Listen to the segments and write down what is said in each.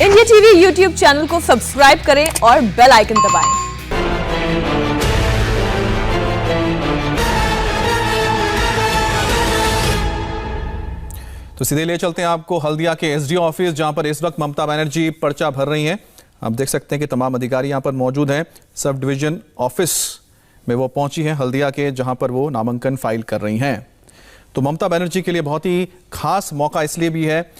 India TV YouTube channel को subscribe करें और बेल आइकन दबाएं। तो सीधे ले चलते हैं आपको हल्दिया के एसडीओ ऑफिस, जहां पर इस वक्त ममता बनर्जी पर्चा भर रही हैं। आप देख सकते हैं कि तमाम अधिकारी यहां पर मौजूद हैं। सब डिवीजन ऑफिस में वो पहुंची हैं हल्दिया के, जहां पर वो नामांकन फाइल कर रही हैं। तो ममता बनर्जी के लिए बहुत ही खास मौका इसलिए भी है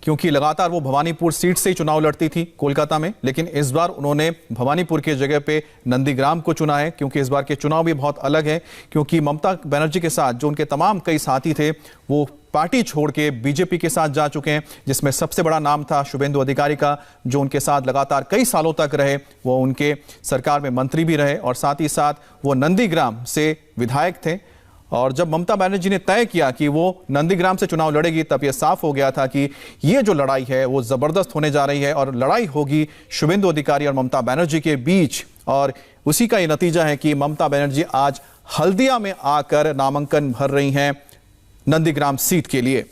क्योंकि लगातार वो भवानीपुर सीट से ही चुनाव लड़ती थी कोलकाता में, लेकिन इस बार उन्होंने भवानीपुर के जगह पे नंदीग्राम को चुना है। क्योंकि इस बार के चुनाव भी बहुत अलग है, क्योंकि ममता बनर्जी के साथ जो उनके तमाम कई साथी थे वो पार्टी छोड़ के बीजेपी के साथ जा चुके हैं, जिसमें सबसे बड़ा नाम था शुभेंदु अधिकारी का, जो उनके साथ लगातार कई सालों तक रहे। वो उनके सरकार में मंत्री भी रहे और साथ ही साथ वो नंदीग्राम से विधायक थे। और जब ममता बनर्जी ने तय किया कि वो नंदीग्राम से चुनाव लड़ेगी, तब यह साफ हो गया था कि ये जो लड़ाई है वो जबरदस्त होने जा रही है और लड़ाई होगी शुभेंदु अधिकारी और ममता बनर्जी के बीच। और उसी का ये नतीजा है कि ममता बनर्जी आज हल्दिया में आकर नामांकन भर रही हैं नंदीग्राम सीट के लिए।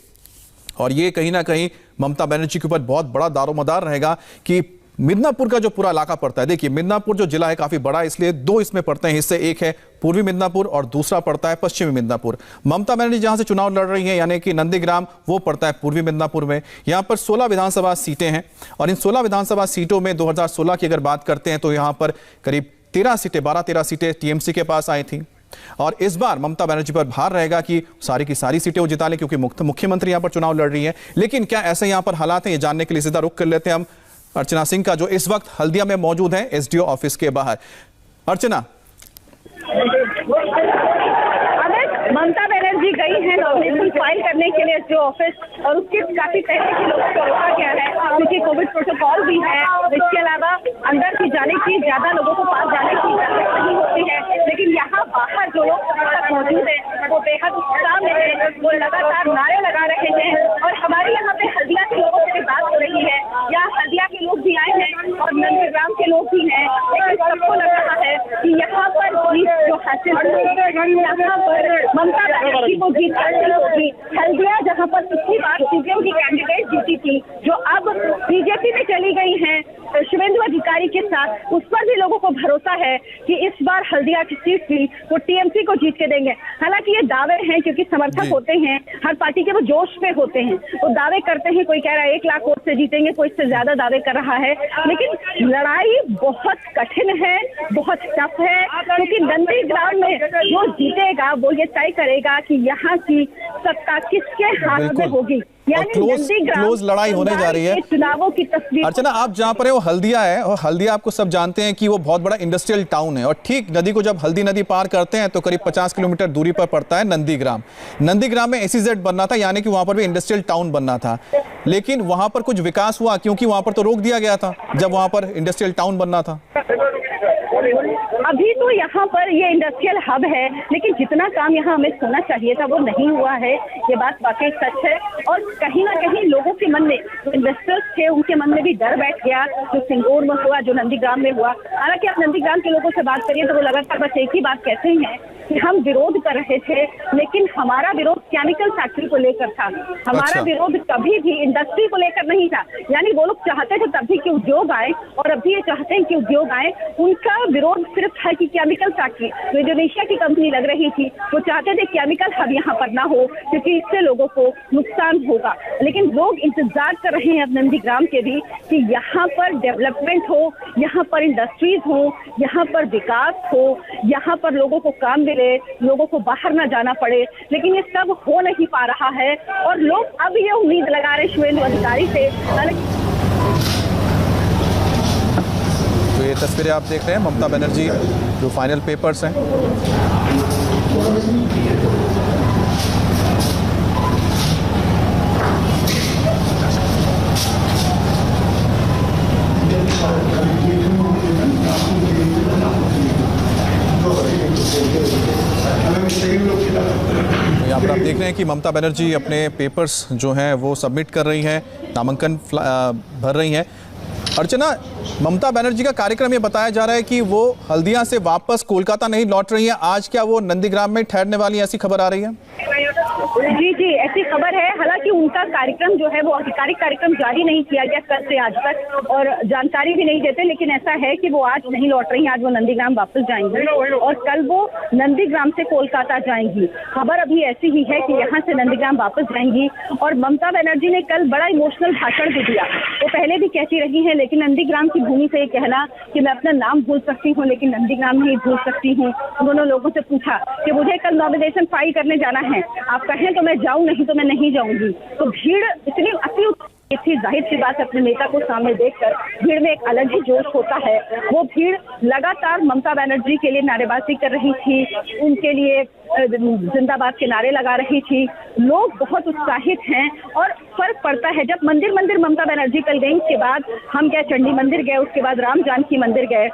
और ये कहीं ना कहीं ममता बनर्जी के ऊपर बहुत बड़ा दारोमदार रहेगा कि मिदनापुर का जो पूरा इलाका पड़ता है, देखिए मिदनापुर जो जिला है काफी बड़ा है, इसलिए दो इसमें पड़ते हैं हिस्से, एक है पूर्वी मिदनापुर और दूसरा पड़ता है पश्चिमी मिदनापुर। ममता बनर्जी जहां से चुनाव लड़ रही हैं यानी कि नंदीग्राम, वो पड़ता है पूर्वी मिदनापुर में। यहां पर 16 विधानसभा सीटें हैं और इन 16 विधानसभा सीटों में 2016 की अगर बात करते हैं तो यहां पर करीब 12-13 सीटें टीएमसी के पास आई थी। और इस बार ममता बनर्जी पर भार रहेगा कि सारी की सारी सीटें वो जिता लें, क्योंकि मुख्यमंत्री यहां पर चुनाव लड़ रही है। लेकिन क्या ऐसे यहां पर हालात हैं, ये जानने के लिए सीधा रुख कर लेते हैं हम अर्चना सिंह का, जो इस वक्त हल्दिया में मौजूद है एसडीओ ऑफिस के बाहर। अर्चना, ममता बनर्जी गई है नॉमिनेशन फाइल करने के लिए एसडीओ ऑफिस, और उसके काफी पहले के लोगों को रोका गया है क्योंकि कोविड प्रोटोकॉल भी है। इसके अलावा अंदर की जाने की, ज्यादा लोगों को पास जाने की इजाजत नहीं होती है। लेकिन यहाँ बाहर जो लोग मौजूद है वो बेहद उत्साह में है, वो लगातार नारे लगा रहे हैं। और हमारे यहाँ पे हल्दिया के लोगों से भी बात हो रही है, यहाँ हल्दिया के लोग भी आए हैं और नंदीग्राम के लोग भी हैं। लेकिन सबको लग रहा है कि यहाँ पर जीत जो हासिल होगी, यहाँ पर ममता बनर्जी को जीत हासिल होगी। हल्दिया जहाँ पर पिछली बार सीपीएम की कैंडिडेट जीती थी, जो अब बीजेपी में चली गई हैं शुभेंदु अधिकारी के साथ, उस पर भी लोगों को भरोसा है कि इस बार हल्दिया की सीट भी वो टीएमसी को जीत के देंगे। हालांकि ये दावे हैं क्योंकि समर्थक होते हैं, हर पार्टी के वो जोश पे होते हैं, वो दावे करते हैं। कोई कह रहा है 1 लाख वोट से जीतेंगे, कोई इससे ज्यादा दावे कर रहा है। लेकिन लड़ाई बहुत कठिन है, बहुत टफ है, क्योंकि नंदीग्राम में जो जीतेगा वो ये तय करेगा कि यहाँ की सत्ता किसके हाथ में होगी। क्लोज लड़ाई होने जा रही है। चुनावों की तस्वीर। अर्चना, आप जहां पर है वो हल्दिया है, और हल्दिया आपको सब जानते हैं कि वो बहुत बड़ा इंडस्ट्रियल टाउन है। और ठीक नदी को जब हल्दी नदी पार करते हैं तो करीब 50 किलोमीटर दूरी पर पड़ता है नंदीग्राम। नंदीग्राम में एसीजेड बनना था, यानी कि वहां पर भी इंडस्ट्रियल टाउन बनना था। लेकिन वहां पर कुछ विकास हुआ, क्योंकि वहां पर तो रोक दिया गया था जब वहां पर इंडस्ट्रियल टाउन बनना था। अभी तो यहाँ पर ये इंडस्ट्रियल हब है, लेकिन जितना काम यहाँ हमें होना चाहिए था वो नहीं हुआ है। ये बात वाकई सच है। और कहीं ना कहीं लोगों के मन में, जो इन्वेस्टर्स थे उनके मन में भी डर बैठ गया, जो सिंगूर में हुआ, जो नंदीग्राम में हुआ। हालांकि आप नंदीग्राम के लोगों से बात करिए तो वो लगातार बस एक ही बात कहते हैं कि हम विरोध कर रहे थे, लेकिन हमारा विरोध केमिकल फैक्ट्री को लेकर था। हमारा विरोध कभी भी इंडस्ट्री को लेकर नहीं था। यानी वो लोग चाहते थे तभी कि उद्योग आए, और अभी ये चाहते हैं कि उद्योग आए। उनका विरोध सिर्फ है कि केमिकल फैक्ट्री, जो इंडोनेशिया की कंपनी लग रही थी, वो चाहते थे केमिकल हब यहाँ पर ना हो, क्योंकि इससे लोगों को नुकसान होगा। लेकिन लोग इंतजार कर रहे हैं अब नंदीग्राम के भी कि यहाँ पर डेवलपमेंट हो, यहाँ पर इंडस्ट्रीज हो, यहाँ पर विकास हो, यहाँ पर लोगों को काम मिले, लोगों को बाहर ना जाना पड़े। लेकिन ये सब हो नहीं पा रहा है और लोग अब ये उम्मीद लगा रहे शुभेंदु अधिकारी से। तो ये तस्वीरें आप देख रहे हैं ममता बनर्जी जो फाइनल पेपर्स हैं। तो यहाँ पर आप देख रहे हैं कि ममता बनर्जी अपने पेपर्स जो हैं वो सबमिट कर रही हैं, नामांकन भर रही हैं। अर्चना, ममता बनर्जी का कार्यक्रम ये बताया जा रहा है कि वो हल्दिया से वापस कोलकाता नहीं लौट रही है। आज क्या वो नंदीग्राम में ठहरने वाली, ऐसी खबर आ रही है? जी जी, ऐसी खबर है। हालांकि उनका कार्यक्रम जो है वो आधिकारिक कार्यक्रम जारी नहीं किया गया कल से आज तक, और जानकारी भी नहीं देते, लेकिन ऐसा है कि वो आज नहीं लौट रही हैं। आज वो नंदीग्राम वापस जाएंगी और कल वो नंदीग्राम से कोलकाता जाएंगी। खबर अभी ऐसी ही है कि यहाँ से नंदीग्राम वापस जाएंगी। और ममता बनर्जी ने कल बड़ा इमोशनल भाषण भी दिया। वो पहले भी कहती रही है, लेकिन नंदीग्राम की भूमि से ये कहना कि मैं अपना नाम भूल सकती हूँ लेकिन नंदीग्राम नहीं भूल सकती हूँ। उन्होंने लोगों से पूछा कि मुझे कल नॉमिनेशन फाइल करने जाना है, आप कहें तो मैं जाऊं, नहीं तो मैं नहीं जाऊंगी। तो भीड़ इतनी अति थी, जाहिर सी बात अपने नेता को सामने देखकर भीड़ में एक अलग ही जोश होता है। वो भीड़ लगातार ममता बनर्जी के लिए नारेबाजी कर रही थी, उनके लिए जिंदाबाद के नारे लगा रही थी। लोग बहुत उत्साहित हैं और फर्क पड़ता है जब मंदिर ममता बनर्जी कल गई। उसके बाद हम गए चंडी मंदिर गए, उसके बाद राम जानकी मंदिर गए,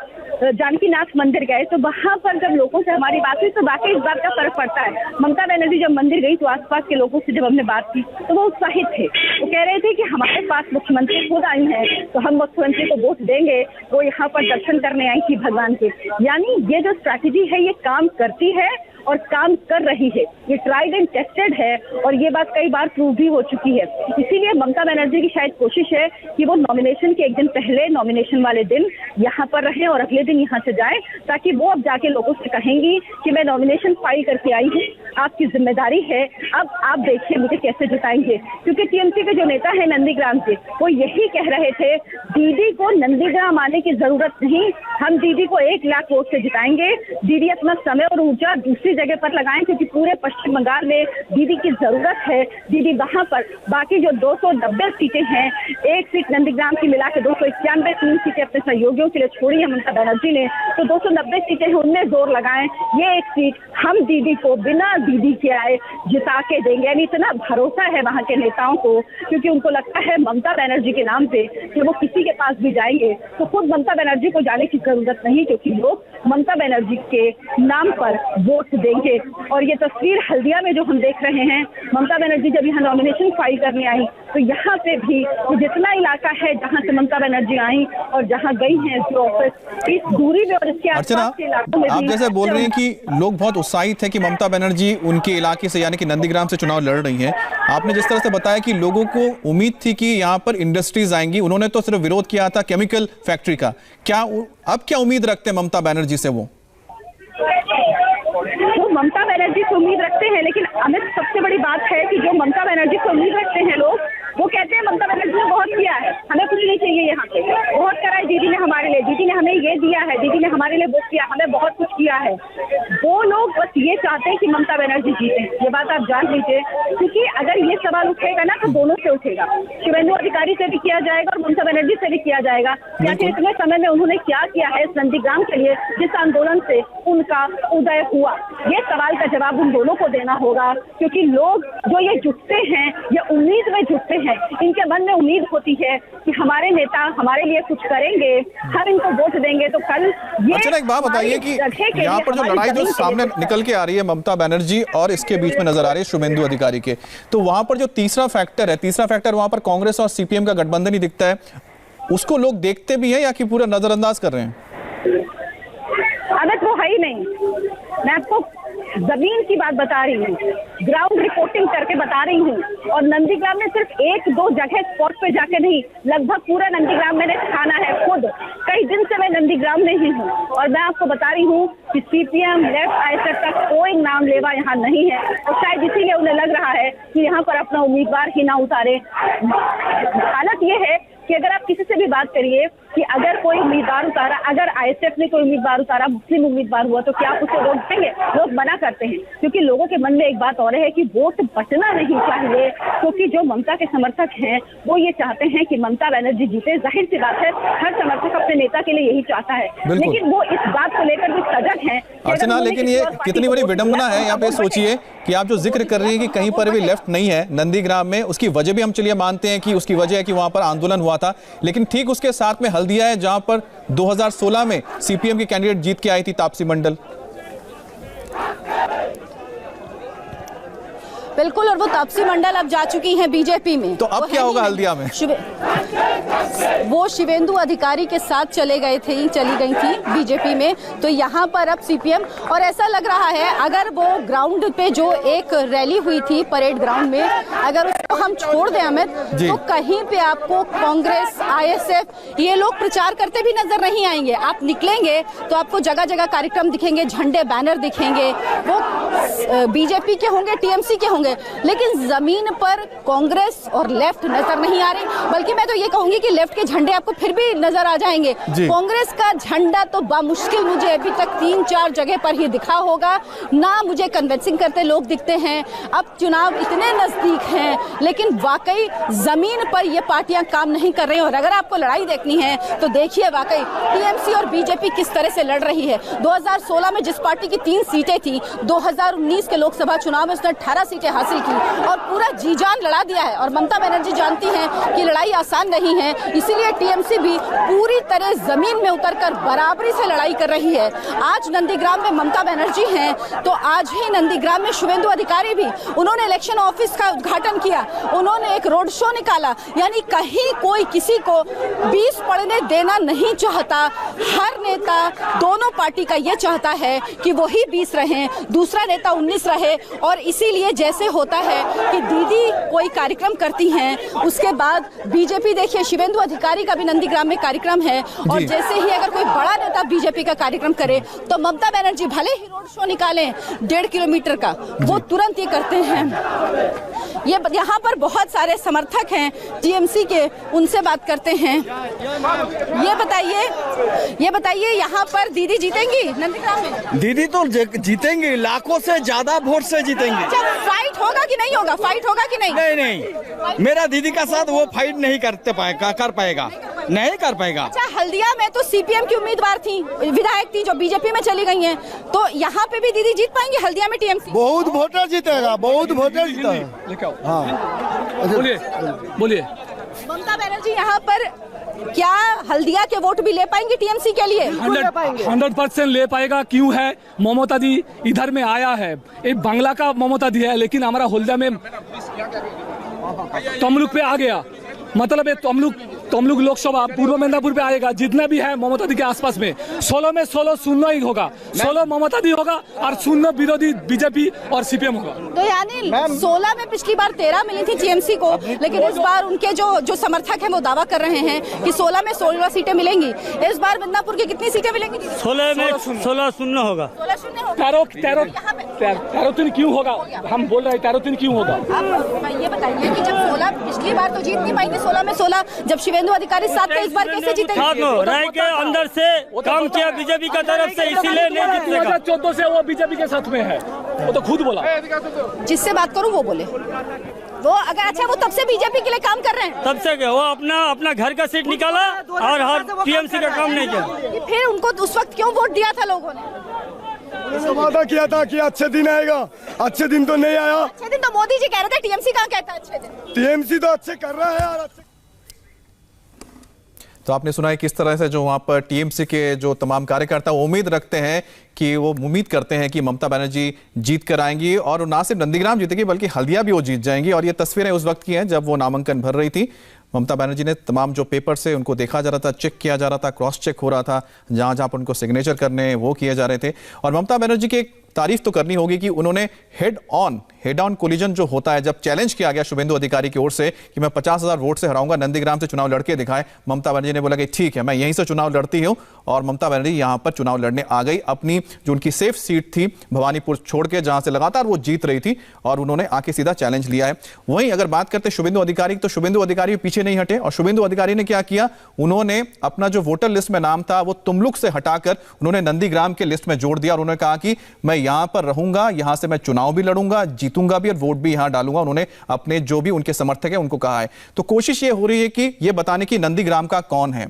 जानकीनाथ मंदिर गए। तो वहां पर जब लोगों से हमारी बात हुई तो वाकई इस बात का फर्क पड़ता है। ममता बनर्जी जब मंदिर गई तो आसपास के लोगों से जब हमने बात की तो वो उत्साहित थे। वो कह रहे थे कि हमारे पास मुख्यमंत्री खुद आई हैं तो हम मुख्यमंत्री को वोट देंगे। वो यहाँ पर दर्शन करने आई थी भगवान के। यानी ये जो स्ट्रैटेजी है ये काम करती है और काम कर रही है। ये ट्राइड एंड टेस्टेड है और ये बात कई बार प्रूव भी हो चुकी है। इसीलिए ममता बनर्जी की शायद कोशिश है कि वो नॉमिनेशन के एक दिन पहले, नॉमिनेशन वाले दिन यहाँ पर रहे और अगले दिन यहाँ से जाए, ताकि वो अब जाके लोगों से कहेंगी कि मैं नॉमिनेशन फाइल करके आई हूँ, आपकी जिम्मेदारी है, अब आप देखिए मुझे कैसे जिताएंगे। क्योंकि टीएमसी के जो नेता है नंदीग्राम के, वो यही कह रहे थे दीदी को नंदीग्राम आने की जरूरत नहीं, हम दीदी को 1 लाख वोट से जिताएंगे। दीदी अपना समय और ऊर्जा दूसरी जगह पर लगाएं, क्योंकि पूरे पश्चिम बंगाल में दीदी की जरूरत है। दीदी वहां पर बाकी जो 290 सीटें हैं, 1 सीट नंदीग्राम की मिला के 291, 3 सीटें अपने सहयोगियों के लिए छोड़ी है ममता बनर्जी ने, तो 290 सीटें हैं, उनमें जोर लगाएं। ये 1 सीट हम दीदी को बिना दीदी के आए जिता के देंगे। यानी इतना भरोसा है वहां के नेताओं को, क्योंकि उनको लगता है ममता बनर्जी के नाम पे कि वो किसी के पास भी जाएंगे तो खुद ममता बनर्जी को जाने की जरूरत नहीं, क्योंकि लोग ममता बनर्जी के नाम पर वोट देंगे। और ये तस्वीर हल्दिया में जो हम देख रहे हैं, ममता बनर्जी जब यहाँ नॉमिनेशन फाइल करने आई तो यहाँ पे भी जितना इलाका है जहाँ से ममता बनर्जी आई और जहाँ गई हैं एसडीओ ऑफिस, इस दूरी में और इसके आसपास के इलाकों में आप जैसे बोल रहे हैं कि लोग बहुत उत्साहित है कि ममता बनर्जी उनके इलाके से यानी कि नंदीग्राम से चुनाव लड़ रही हैं। आपने जिस तरह से बताया कि लोगों को उम्मीद थी कि यहाँ पर इंडस्ट्रीज आएंगी, उन्होंने तो सिर्फ विरोध किया था केमिकल फैक्ट्री का, क्या अब क्या उम्मीद रखते हैं ममता बनर्जी से? वो ममता बनर्जी से उम्मीद रखते हैं, लेकिन अमित सबसे बड़ी बात है कि जो ममता बनर्जी से उम्मीद रखते हैं लोग, वो कहते हैं ममता बनर्जी ने बहुत किया है, हमें कुछ नहीं चाहिए, यहाँ पे बहुत करा है दीदी ने हमारे लिए, दीदी ने हमें ये दिया है, दीदी ने हमारे लिए वो किया, हमें बहुत कुछ किया है। वो लोग बस ये चाहते हैं कि ममता बनर्जी जीते। ये बात आप जान लीजिए, क्योंकि अगर ये सवाल उठेगा ना तो दोनों से उठेगा। शुभेंदु अधिकारी से भी किया जाएगा और ममता बनर्जी से भी किया जाएगा कि आखिर इतने समय में उन्होंने क्या किया है इस नंदीग्राम के लिए, जिस आंदोलन से उनका उदय हुआ। ये सवाल का जवाब उन दोनों को देना होगा, क्योंकि लोग जो ये जुटते हैं, ये उम्मीद में जुटते हैं, इनके मन में उम्मीद होती है कि हमारे नेता हमारे लिए कुछ करेंगे, हम इनको वोट देंगे तो कल ये। अच्छा, एक बात बताइए कि यहाँ पर जो लड़ाई जो सामने निकल के आ रही है ममता बनर्जी और इसके बीच में नजर आ रही है शुभेंदु अधिकारी के, तो वहां पर जो तीसरा फैक्टर वहां पर कांग्रेस और सीपीएम का गठबंधन ही दिखता है, उसको लोग देखते भी हैं या कि पूरा नजरअंदाज कर रहे हैं? आदत वो है ही नहीं। मैं आपको जमीन की बात बता रही हूँ, ग्राउंड रिपोर्टिंग करके बता रही हूँ। और नंदीग्राम में सिर्फ 1-2 जगह स्पॉट पे जाके नहीं, लगभग पूरा नंदीग्राम मैंने खाना है खुद। कई दिन से मैं नंदीग्राम में ही हूँ और मैं आपको बता रही हूँ कि सीपीएम लेफ्ट आईएसएफ का कोई नाम लेवा यहाँ नहीं है, और शायद इसीलिए उन्हें लग रहा है कि यहाँ पर अपना उम्मीदवार ही ना उतारे। हालत ये है कि अगर आप किसी से भी बात करिए कि अगर कोई उम्मीदवार उतारा, अगर आईएसएफ ने कोई उम्मीदवार उतारा, मुस्लिम उम्मीदवार हुआ, तो क्या आप उसे वोट देंगे? लोग मना करते हैं, क्योंकि लोगों के मन में एक बात और है कि वोट बचना नहीं चाहिए, क्योंकि जो ममता के समर्थक हैं वो ये चाहते हैं कि ममता बनर्जी जीते। जाहिर सी बात है, हर समर्थक अपने नेता के लिए यही चाहता है, लेकिन वो इस बात को लेकर भी सजग हैं। अर्चना, लेकिन ये कितनी बड़ी विडंबना है यहाँ पे। सोचिए कि आप जो जिक्र कर रही हैं कि कहीं पर भी लेफ्ट नहीं है नंदीग्राम में, उसकी वजह भी हम चलिए मानते हैं कि उसकी वजह है कि वहां पर आंदोलन हुआ था, लेकिन ठीक उसके साथ में हल्दिया है जहां पर 2016 में सीपीएम की कैंडिडेट जीत के आई थी तापसी मंडल। बिल्कुल, और वो तापसी मंडल अब जा चुकी हैं बीजेपी में। तो अब क्या होगा हल्दिया में? वो शिवेंदु अधिकारी के साथ चली गई थी बीजेपी में। तो यहाँ पर अब सीपीएम, और ऐसा लग रहा है अगर वो ग्राउंड पे जो एक रैली हुई थी परेड ग्राउंड में, अगर उसको हम छोड़ दें अमित, तो कहीं पे आपको कांग्रेस, आईएसएफ ये लोग प्रचार करते भी नजर नहीं आएंगे। आप निकलेंगे तो आपको जगह जगह कार्यक्रम दिखेंगे, झंडे बैनर दिखेंगे, वो बीजेपी के होंगे, टीएमसी के होंगे, लेकिन जमीन पर कांग्रेस और लेफ्ट नजर नहीं आ रही। बल्कि मैं तो ये कहूंगी कि लेफ्ट के झंडे आपको फिर भी नजर आ जाएंगे। कांग्रेस का झंडा तो बामुश्किल मुझे अभी तक 3-4 जगह पर ही दिखा होगा, ना मुझे कन्विंसिंग करते लोग दिखते हैं। अब चुनाव इतने नजदीक हैं, लेकिन वाकई जमीन पर ये पार्टियां काम नहीं कर रही। और अगर आपको लड़ाई देखनी है तो देखिए वाकई टीएमसी और बीजेपी किस तरह से लड़ रही है। 2016 में जिस पार्टी की 3 सीटें थी, 2019 के लोकसभा चुनाव में उसने 18 सीटें हासिल की और पूरा जी जान लड़ा दिया है। और ममता बनर्जी जानती हैं कि लड़ाई आसान नहीं है, इसीलिए टीएमसी भी पूरी तरह जमीन में उतरकर बराबरी से लड़ाई कर रही है। आज नंदीग्राम में ममता बनर्जी हैं, तो आज ही नंदीग्राम में शुवेंदु अधिकारी भी, उन्होंने इलेक्शन ऑफिस का उद्घाटन किया, उन्होंने एक रोड शो निकाला। यानी कहीं कोई किसी को 20 पड़ने देना नहीं चाहता। हर नेता दोनों पार्टी का ये चाहता है कि वही 20 रहे, दूसरा नेता 19 रहे। और इसीलिए जैसे होता है कि दीदी कोई कार्यक्रम करती हैं, उसके बाद बीजेपी, देखिए शिवेंदु अधिकारी का भी नंदीग्राम में कार्यक्रम है, और जैसे ही अगर कोई बड़ा नेता बीजेपी का कार्यक्रम करे तो ममता बनर्जी भले ही रोड शो निकालें 1.5 किलोमीटर का, वो तुरंत ये करते हैं। ये यहाँ पर बहुत सारे समर्थक हैं टीएमसी के, उनसे बात करते हैं। ये बताइए यहाँ पर दीदी जीतेंगी नंदीग्राम में? दीदी तो जीतेंगी, लाखों से ज्यादा वोट से जीतेंगी। अच्छा, फाइट होगा कि नहीं होगा? फाइट होगा कि नहीं? नहीं, मेरा दीदी का साथ वो फाइट नहीं कर पाएगा। अच्छा, हल्दिया में तो सीपीएम की उम्मीदवार थी, विधायक थी, जो बीजेपी में चली गई हैं, तो यहाँ पे भी दीदी जीत पाएंगी हल्दिया में टीएमसी? बहुत वोटर जीतेगा, बहुत वोटर जीतेगा। हाँ, बोलिए। ममता बनर्जी यहाँ पर क्या हल्दिया के वोट भी ले पाएंगे टीएमसी के लिए? 100% ले पाएगा। क्यों है? ममता दी इधर में आया है, एक बांग्ला का ममता दी है, लेकिन हमारा हल्दिया में तमलुक पे आ गया। मतलब तमलुक लोकसभा पूर्व मेदिनीपुर पे आएगा। जितना भी है ममता दी के आसपास में 16 में 16 शून्य ही होगा, 16 ममता दी होगा और 0 विरोधी बीजेपी और सीपीएम होगा। तो यानी 16 में पिछली बार 13 मिली थी टीएमसी को, लेकिन इस बार उनके जो समर्थक हैं वो दावा कर रहे हैं कि 16 में 16 सीटें मिलेंगी। इस बार मेदिनीपुर की कितनी सीटें मिलेंगी? 16 में 16 शून्य होगा। 16 शून्य होगा। 13 क्यों होगा? हम बोल रहे हैं 13 क्यों होगा? अब ये बताइए कि जब 16 पिछली बार तो जीत नहीं पाई थी, 16 में 16 जब शिवेंदु अधिकारी साथ थे, इस बार कैसे जीतेंगे? राय के अंदर से काम किया बीजेपी का तरफ से, इसीलिए नहीं जीतेगा। 2014 से वो बीजेपी के साथ में है, वो तो खुद बोला। जिससे बात करूं वो बोले वो अगर, अच्छा वो तब से बीजेपी के लिए काम कर रहे हैं? तब से वो अपना घर का सीट निकाला और हर टीएमसी का काम नहीं किया। फिर उनको उस वक्त क्यों वोट दिया था लोगों ने? वादा किया था कि अच्छे दिन आएगा, अच्छे दिन तो नहीं आया। अच्छे दिन तो मोदी जी कह रहे थे, टीएमसी कहाँ कहता है अच्छे दिन? टीएमसी तो अच्छे कर रहा है यार। तो आपने सुना है किस तरह से जो वहां पर टीएमसी के जो तमाम कार्यकर्ता उम्मीद रखते हैं कि वो उम्मीद करते हैं कि ममता बनर्जी जीत कर आएंगी, और ना सिर्फ नंदीग्राम जीतेगी बल्कि हल्दिया भी वो जीत जाएंगी। और ये तस्वीरें उस वक्त की हैं जब वो नामांकन भर रही थी। ममता बनर्जी ने तमाम जो पेपर से उनको देखा जा रहा था, चेक किया जा रहा था, क्रॉस चेक हो रहा था, जहां जहां पर उनको सिग्नेचर करने वो किए जा रहे थे। और ममता बनर्जी की एक तारीफ तो करनी होगी कि उन्होंने हेड ऑन कोलिजन जो होता है, जब चैलेंज किया गया शुभेंदु अधिकारी की ओर से कि मैं 50,000 वोट से हराऊंगा, नंदीग्राम से चुनाव लड़के दिखाए, ममता बनर्जी ने बोला कि ठीक है, मैं यहीं से चुनाव लड़ती हूं। और ममता बनर्जी यहां पर चुनाव लड़ने आ गई, अपनी जो उनकी सेफ सीट थी भवानीपुर छोड़ के, जहां से लगातार वो जीत रही थी, और उन्होंने आके सीधा चैलेंज लिया है। वहीं अगर बात करते शुभेंदु अधिकारी, तो शुभेंदु अधिकारी पीछे नहीं हटे, और शुभेंदु अधिकारी ने क्या किया, उन्होंने अपना जो वोटर लिस्ट में नाम था वो तुमलुक से हटाकर उन्होंने नंदीग्राम के लिस्ट में जोड़ दिया, और उन्होंने कहा कि मैं यहां पर रहूंगा, यहां से मैं चुनाव भी लड़ूंगा, जीतूंगा भी और वोट भी यहां डालूंगा। उन्होंने अपने जो भी उनके समर्थक है उनको कहा है। तो कोशिश ये हो रही है कि ये बताने की नंदीग्राम का कौन है,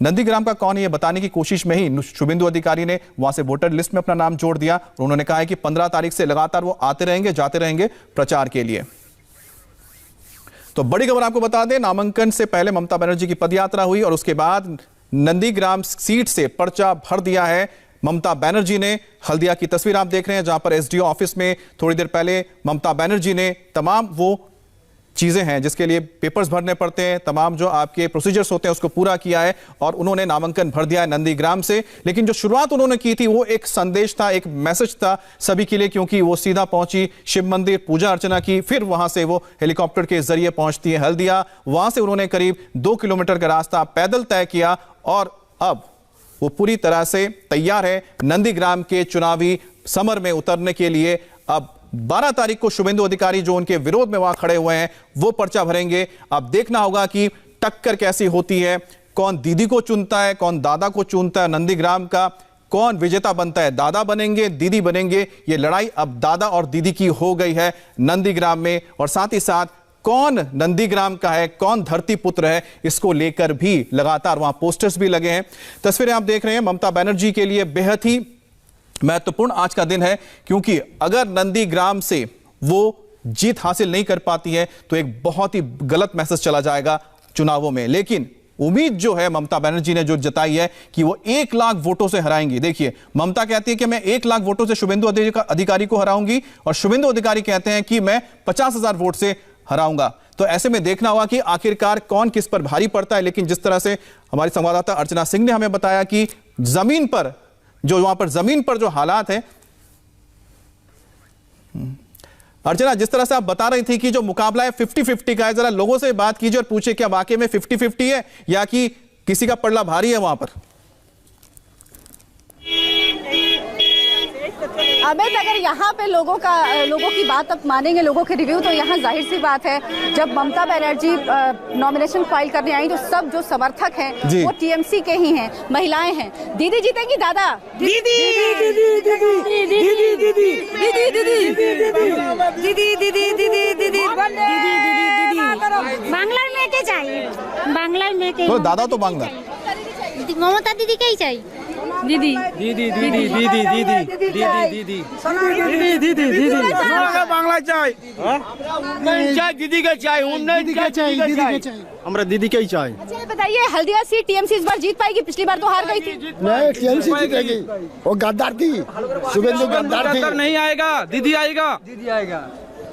नंदीग्राम का कौन है, ये बताने की कोशिश में ही शुभेंदु अधिकारी ने वहां से वोटर लिस्ट में अपना नाम जोड़ दिया। और उन्होंने कहा है कि 15 तारीख से लगातार वो आते रहेंगे, जाते रहेंगे प्रचार के लिए। तो बड़ी खबर आपको बता दें, नामांकन से पहले ममता बनर्जी की पदयात्रा हुई और उसके बाद नंदीग्राम सीट से पर्चा भर दिया है ममता बनर्जी ने। हल्दिया की तस्वीर आप देख रहे हैं, जहां पर एसडीओ ऑफिस में थोड़ी देर पहले ममता बनर्जी ने तमाम वो चीज़ें हैं जिसके लिए पेपर्स भरने पड़ते हैं, तमाम जो आपके प्रोसीजर्स होते हैं उसको पूरा किया है और उन्होंने नामांकन भर दिया है नंदीग्राम से। लेकिन जो शुरुआत उन्होंने की थी वो एक संदेश था, एक मैसेज था सभी के लिए, क्योंकि वो सीधा पहुंची शिव मंदिर, पूजा अर्चना की, फिर वहां से वो हेलीकॉप्टर के जरिए पहुंचती है हल्दिया। वहां से उन्होंने करीब 2 किलोमीटर का रास्ता पैदल तय किया और अब वो पूरी तरह से तैयार है नंदीग्राम के चुनावी समर में उतरने के लिए। अब 12 तारीख को शुभेंदु अधिकारी जो उनके विरोध में वहां खड़े हुए हैं वो पर्चा भरेंगे। अब देखना होगा कि टक्कर कैसी होती है, कौन दीदी को चुनता है, कौन दादा को चुनता है, नंदीग्राम का कौन विजेता बनता है, दादा बनेंगे दीदी बनेंगे। ये लड़ाई अब दादा और दीदी की हो गई है नंदीग्राम में, और साथ ही साथ कौन नंदीग्राम का है, कौन धरती पुत्र है, इसको लेकर भी लगातार वहां पोस्टर्स भी लगे हैं। तस्वीरें आप देख रहे हैं, ममता बनर्जी के लिए बेहद ही महत्वपूर्ण आज का दिन है, क्योंकि अगर नंदीग्राम से वो जीत हासिल नहीं कर पाती है तो एक बहुत ही गलत मैसेज चला जाएगा चुनावों में। लेकिन उम्मीद जो है ममता बनर्जी ने जो जताई है कि वो 1 लाख वोटों से हराएंगी। देखिए, ममता कहती है कि मैं 1 लाख वोटों से शुभेंदु अधिकारी को हराऊंगी, और शुभेंदु अधिकारी कहते हैं कि मैं 50,000 वोट से हराऊंगा। तो ऐसे में देखना होगा कि आखिरकार कौन किस पर भारी पड़ता है। लेकिन जिस तरह से हमारी संवाददाता अर्चना सिंह ने हमें बताया कि जमीन पर जो हालात हैं, अर्चना जिस तरह से आप बता रही थी कि जो मुकाबला है 50-50 का है, जरा लोगों से बात कीजिए और पूछिए क्या वाकई में 50-50 है या कि किसी का पलड़ा भारी है वहां पर। अमित, अगर यहाँ पे लोगों की बात अब मानेंगे, लोगों के रिव्यू, तो यहाँ जाहिर सी बात है जब ममता बनर्जी नॉमिनेशन फाइल करने आई तो सब जो समर्थक हैं वो टीएमसी के ही हैं, महिलाएं हैं। दीदी जीतेंगी, दादा दीदी दीदी दीदी दीदी दीदी दीदी दीदी दीदी बांग्ला में क्या चाहिए, बांग्ला में क्या, दादा तो बांग्ला, ममता दीदी क्या ही चाहिए, दीदी दीदी दीदी दीदी दीदी दीदी दीदी दीदी दीदी बांग्ला चाहिए, दीदी का चाहिए, हमारा दीदी का ही चाहिए। अच्छा बताइए, हल्दिया सीट टीएमसी इस बार जीत पाएगी? पिछली बार तो हार गई थी। नहीं, टीएमसी जीतेगी, वो गद्दार थी, शुभेंदु गद्दार थी। नहीं आएगा, दीदी आएगा, दीदी आएगा।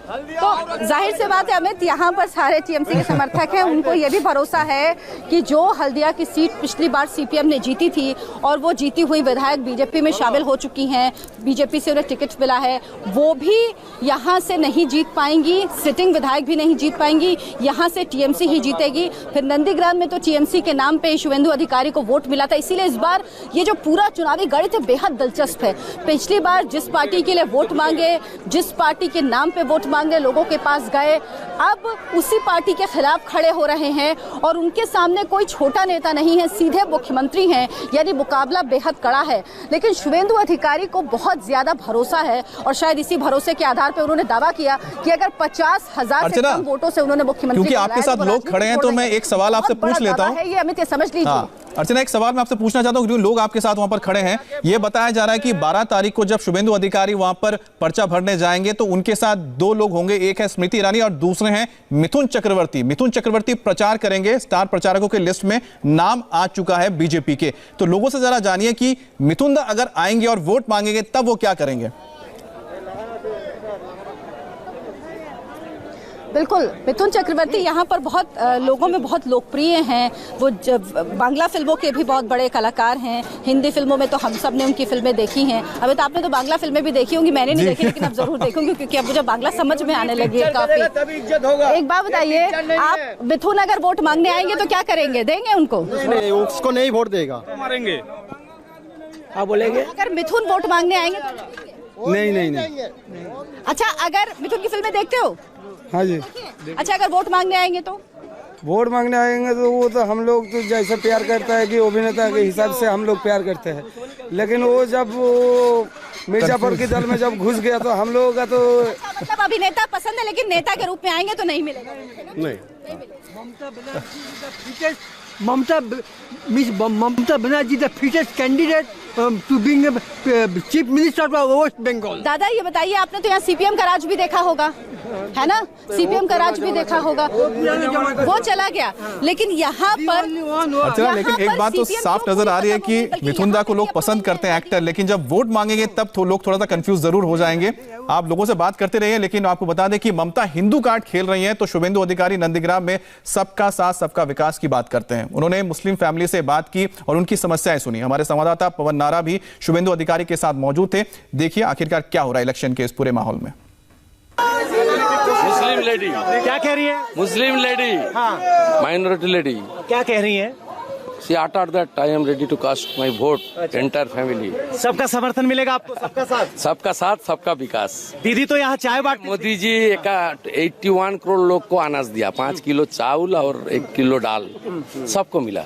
तो जाहिर सी बात है अमित, यहाँ पर सारे टीएमसी के समर्थक हैं, उनको ये भी भरोसा है कि जो हल्दिया की सीट पिछली बार सीपीएम ने जीती थी और वो जीती हुई विधायक बीजेपी में शामिल हो चुकी हैं, बीजेपी से उन्हें टिकट मिला है, वो भी यहाँ से नहीं जीत पाएंगी, सिटिंग विधायक भी नहीं जीत पाएंगी, यहाँ से टीएमसी ही जीतेगी। फिर नंदीग्राम में तो टीएमसी के नाम पे शुभेंदु अधिकारी को वोट मिला था, इसीलिए इस बार ये जो पूरा चुनावी गणित है बेहद दिलचस्प है। पिछली बार जिस पार्टी के लिए वोट मांगे, जिस पार्टी के नाम पे वोट मांगने लोगों के पास गए, अब उसी पार्टी के खिलाफ खड़े हो रहे हैं और उनके सामने कोई छोटा नेता नहीं है, सीधे मुख्यमंत्री हैं, यानी मुकाबला बेहद कड़ा है। लेकिन शुभेंदु अधिकारी को बहुत ज्यादा भरोसा है और शायद इसी भरोसे के आधार पर उन्होंने दावा किया कि अगर 50,000 से कम वोटों से उन्होंने मुख्यमंत्री, क्योंकि आपके साथ लोग खड़े हैं तो मैं एक सवाल आपसे पूछ लेता हूं। ये अमित, ये समझ लीजिए। अर्चना, एक सवाल मैं आपसे पूछना चाहता हूं, लोग आपके साथ वहां पर खड़े हैं, ये बताया जा रहा है कि 12 तारीख को जब शुभेंदु अधिकारी वहां पर पर्चा भरने जाएंगे तो उनके साथ 2 लोग होंगे, एक है स्मृति ईरानी और दूसरे हैं मिथुन चक्रवर्ती। मिथुन चक्रवर्ती प्रचार करेंगे, स्टार प्रचारकों के लिस्ट में नाम आ चुका है बीजेपी के। तो लोगों से जरा जानिए कि मिथुन अगर आएंगे और वोट मांगेंगे तब वो क्या करेंगे। बिल्कुल, मिथुन चक्रवर्ती यहाँ पर बहुत लोगों में बहुत लोकप्रिय हैं। वो बांग्ला फिल्मों के भी बहुत बड़े कलाकार हैं, हिंदी फिल्मों में तो हम सब ने उनकी फिल्में देखी हैं। अभी तो आपने तो बांग्ला फिल्में भी देखी होंगी, मैंने नहीं देखी, लेकिन अब जरूर देखूंगी क्योंकि अब मुझे बांग्ला समझ में आने लगी है काफी। एक बात बताइए, आप मिथुन अगर वोट मांगने आएंगे तो क्या करेंगे, देंगे उनको? उसको नहीं वोट देगा, मारेंगे। आप बोलेंगे अगर मिथुन वोट मांगने आएंगे तो नहीं। अच्छा, अगर मिथुन की फिल्में देखते हो? हाँ जी। अच्छा, अगर वोट मांगने आएंगे तो? वोट मांगने आएंगे तो वो तो हम लोग तो जैसे प्यार करता है कि अभिनेता के हिसाब से हम लोग प्यार करते हैं, लेकिन वो जब वो मिर्जापुर के दल में जब घुस गया तो हम लोगों का तो मतलब अभिनेता पसंद है लेकिन नेता के रूप में आएंगे तो नहीं मिलेगा। नहीं। Mamata Banerjee the fittest candidate to being the chief minister of West Bengal. दादा ये बताइए, आपने तो यहाँ सीपीएम का राज भी देखा होगा, है ना, सीपीएम का राज भी देखा होगा, वो चला गया। लेकिन यहाँ पर अच्छा, लेकिन एक बात तो साफ नजर आ रही है कि मिथुन दा को लोग पसंद करते हैं एक्टर, लेकिन जब वोट मांगेंगे तब तो लोग थोड़ा सा कंफ्यूज जरूर हो जाएंगे। आप लोगों से बात करते रहिए, लेकिन आपको बता दें कि ममता हिंदू कार्ड खेल रही हैं, तो शुभेंदु अधिकारी नंदीग्राम में सबका साथ सबका विकास की बात करते हैं। उन्होंने मुस्लिम फैमिली से बात की और उनकी समस्याएं सुनी। हमारे संवाददाता पवन नारा भी शुभेंदु अधिकारी के साथ मौजूद थे। देखिए आखिरकार क्या हो रहा है इलेक्शन के इस पूरे माहौल में। मुस्लिम लेडी क्या कह रही है? मुस्लिम लेडी, हाँ, माइनॉरिटी लेडी क्या कह रही है? She uttered that I am ready to cast my vote, entire family. सबका समर्थन मिलेगा आपको, सबका साथ? सबका साथ सबका विकास। दीदी तो यहाँ चाय बांट, मोदी जी 81 करोड़ लोग को अनाज दिया, 5 किलो चावल और 1 किलो दाल सबको मिला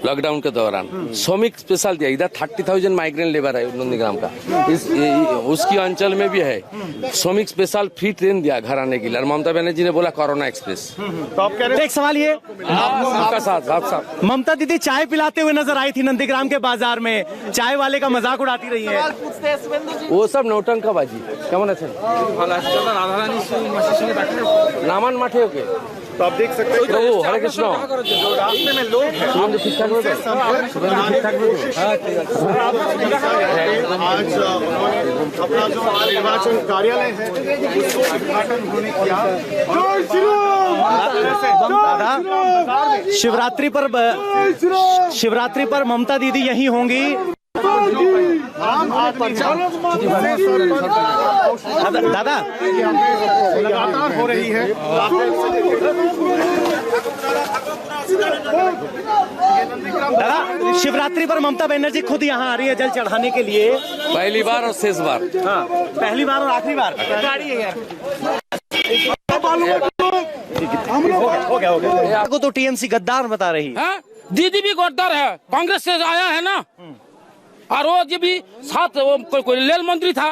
लॉकडाउन के दौरान। श्रमिक स्पेशल दिया, इधर 30,000 माइग्रेंट लेबर है नंदीग्राम का, उसकी अंचल में भी है श्रमिक स्पेशल फ्री ट्रेन दिया घर आने के लिए। और ममता बनर्जी ने बोला कोरोना एक्सप्रेस। तो आप कह रहे हैं एक सवाल ये, सबका साथ आप ममता दीदी चाय पिलाते हुए नजर आई थी नंदीग्राम के बाजार में, चाय वाले का मजाक उड़ाती रही है, वो सब नौटंकाबाजी কেমন আছেন? ভালো আছি। চলো রাধারানী মাসির সঙ্গে দেখা নামান মাঠে ওকে। तो आप देख सकते हैं प्रभु हरे कृष्ण। रास्ते में लोग हैं, शुभेंदु ठीक-ठाक हो गए? आज अपना जो निर्वाचन कार्यालय है उसको उद्घाटन होने किया। शिवरात्रि पर ममता दीदी यहीं होंगी। दादा लगातार हो रही है। दादा, शिवरात्रि पर ममता बनर्जी खुद यहाँ आ रही है जल चढ़ाने के लिए, पहली बार और शेष बार। हाँ, पहली बार और आखिरी बार। गाड़ी है यार, हो गया। को तो टीएमसी गद्दार बता रही है। दीदी भी गद्दार है, कांग्रेस से आया है ना, और वो जो भी 7 कोई रेल मंत्री था,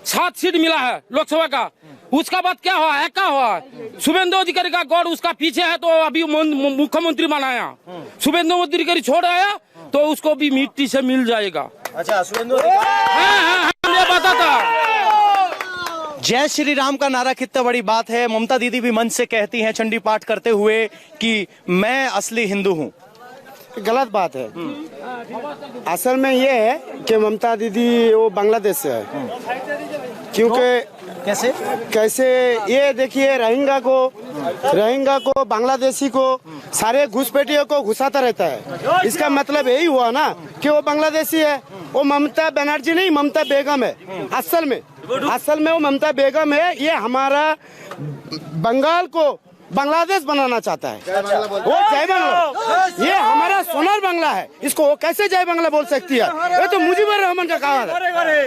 7 सीट मिला है लोकसभा का। उसका बाद क्या हुआ है, क्या हुआ? शुभेंदु अधिकारी का गौर उसका पीछे है, तो अभी मुख्यमंत्री बनाया। शुभेंदु अधिकारी छोड़ आया तो उसको भी मिट्टी से मिल जाएगा। अच्छा, शुभेंदु बताता। जय श्री राम का नारा कितना बड़ी बात है। ममता दीदी भी मंच से कहती हैं चंडी पाठ करते हुए कि मैं असली हिंदू हूँ। गलत बात है। असल में ये है कि ममता दीदी वो बांग्लादेश से है, क्योंकि कैसे ये देखिए रोहिंग्या को बांग्लादेशी को सारे घुसपैठियों को घुसाता रहता है। इसका मतलब यही हुआ ना कि वो बांग्लादेशी है। वो ममता बनर्जी नहीं, ममता बेगम है असल में वो ममता बेगम है। ये हमारा बंगाल को बांग्लादेश बनाना चाहता है। वो जय बांग्ला, ये हमारा सोनार बांग्ला है, इसको वो कैसे जय बांग्ला बोल सकती है? ये तो मुजीबर रहमान का कहावत है,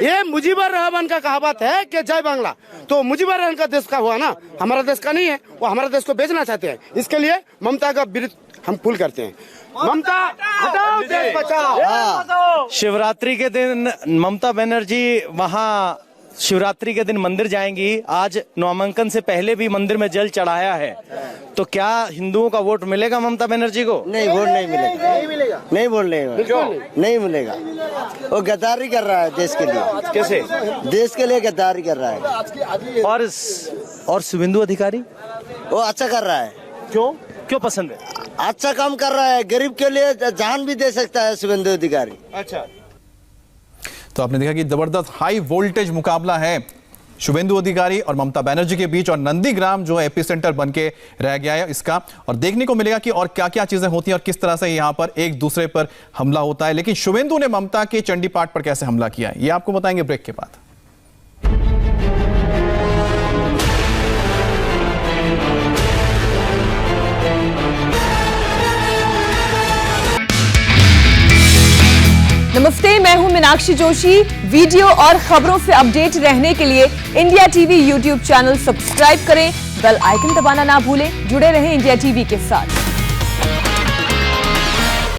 ये मुजीबर रहमान का कहावत है कि जय बांग्ला। तो मुजीबर रहमान का देश का हुआ ना, हमारा देश का नहीं है। वो हमारा देश को बेचना चाहते हैं, इसके लिए ममता का विरुद्ध हम फूल करते हैं। ममता हटाओ, देश बचाओ। शिवरात्रि के दिन ममता बनर्जी वहाँ शिवरात्रि के दिन मंदिर जाएंगी। आज नामांकन से पहले भी मंदिर में जल चढ़ाया है, तो क्या हिंदुओं का वोट मिलेगा ममता बनर्जी को? नहीं, वोट नहीं मिलेगा, नहीं बोलने नहीं मिलेगा। वो गद्दारी कर रहा है देश के लिए। कैसे? देश के लिए गद्दारी कर रहा है। और शुभेंदु अधिकारी वो अच्छा कर रहा है। क्यों पसंद है? अच्छा काम कर रहा है, गरीब के लिए जान भी दे सकता है शुभेंदु अधिकारी। अच्छा, तो आपने देखा कि जबरदस्त हाई वोल्टेज मुकाबला है शुभेंदु अधिकारी और ममता बनर्जी के बीच, और नंदीग्राम जो एपी सेंटर बन के रह गया है इसका। और देखने को मिलेगा कि और क्या क्या चीजें होती हैं और किस तरह से यहां पर एक दूसरे पर हमला होता है। लेकिन शुभेंदु ने ममता के चंडी पाठ पर कैसे हमला किया है ये आपको बताएंगे ब्रेक के बाद। नमस्ते, मैं हूं मीनाक्षी जोशी। वीडियो और खबरों से अपडेट रहने के लिए India TV YouTube channel subscribe करें, बेल आइकन दबाना ना भूलें। जुड़े रहें इंडिया टीवी के साथ।